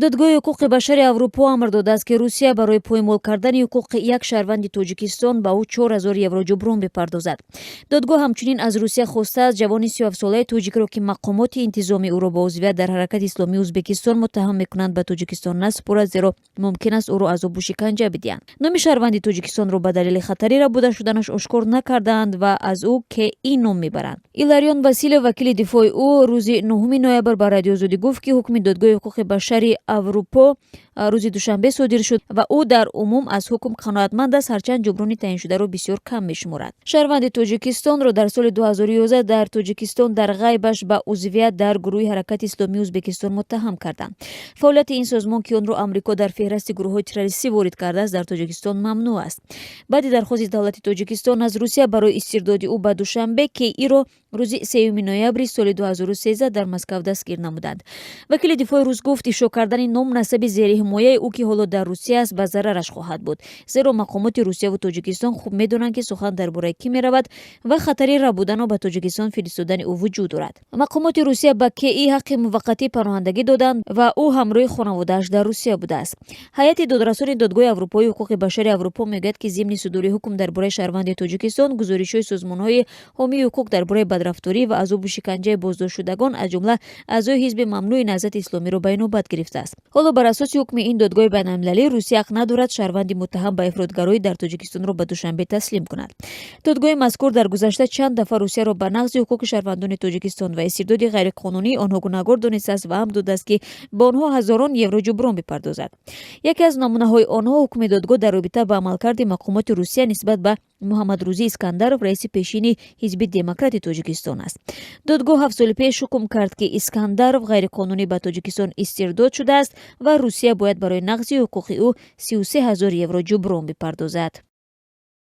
додгоҳи ҳуқуқи башари Аврупо амр додааст, ки Русия барои поймол кардани ҳуқуқи як шаҳрванди Тоҷикистон ба ӯ 4000 евро ҷуброн бипардозад. Додгоҳ ҳамчунин аз Русия хостааст ҷавони 37-солаи тоҷикро, ки мақомоти интизоми ӯро ба узвият дар ҳаракати исломии Ӯзбекистон муттаҳам мекунанд, ба Тоҷикистон насупурад, зеро мумкин аст ӯро азобу шиканҷа бидиҳанд. Номи шаҳрванди Тоҷикистонро ба далели хатари рабуда шуданаш ошкор накардаанд ва аз ӯ ки ин ном мебаранд. Иларион Василев, вакили дифои ӯ, рӯзи 9 ноябр ба радиозудӣ гуфт, ки ҳукми додгоҳи ҳуқуқи башари Аврупо рӯзи душанбе содир шуд ва ӯ дар умум аз ҳукм қаноатманд аст, ҳарчанд ҷуброни таъиншударо бисёр кам мешуморад. Шаҳрванди Тоҷикистонро дар соли 2011 дар Тоҷикистон дар ғайбаш ба узвият дар гурӯҳи ҳаракати исломии Ӯзбекистон муттаҳам карданд. Фаъолияти ин созмон, ки онро Амрико дар феҳристи гурӯҳҳои террористӣ ворид кардааст, дар Тоҷикистон мамнӯъ аст. баъди дархости давлати Тоҷикистон аз Русия барои истирдоди ӯ ба Душанбе, ки иро рӯзи 3 ноябри соли 2013 дар Москав дастгир намуданд. вакили дифои рус гуфт, ифшо кардани ном насаби зери ҳимояи ӯ, ки ҳоло дар Русия аст, ба зарараш хоҳад буд, зеро мақомоти Русияву Тоҷикистон хуб медонанд, ки сухан дар бораи кӣ меравад ва хатари рабудан ба Тоҷикистон фиристодани ӯ вуҷуд дорад. мақомоти Русия ба КИ ҳаққи муваққатӣ паноҳандагӣ доданд ва ӯ ҳамроҳи хонаводааш дар Русия будааст. ҳайати додрасони додгоҳи Аврупои ҳуқуқи башари Аврупо мегӯяд, ки зимни судури ҳукм дар бораи шаҳрванди Тоҷикистон, гузоришҳои созмонҳои ҳомии ҳуқуқ дар бораи бадрафторӣ ва азобу шиканҷаи боздоштшудагон, аз ҷумла аъзои ҳизби мамнӯи Наҳзати Исломиро ба инобат гирифтааст. ҳоло бар асоси ҳукми ин додгоҳи байналмилалӣ, Русия ҳақ надорад шаҳрванди муттаҳам ба афродгароӣ дар Тоҷикистонро ба Душанбе таслим кунад. додгоҳи мазкур дар гузашта чанд дафъа Русияро ба нақзи ҳуқуқи шаҳрвандони Тоҷикистон ва истирдоди ғайриқонунӣ онҳо гунаҳгор донистааст ва амр додааст, ки ба онҳо ҳазорон евро ҷуброн бипардозад. яке аз номунаҳои онҳо ҳукми додгоҳ дар робита ба амалкарди мақомоти Русия нисбат ба Муҳаммадрӯзӣ Искандаров, раиси пешини ҳизби демократи Тоҷикистон аст. додгоҳ 7 соли пеш ҳукм кард, ки Искандаров ғайриқонунӣ ба Тоҷикистон истирдод шудааст ва Русия бояд барои нақзи ҳуқуқи ӯ 33 000 евро ҷуброн бипардозад.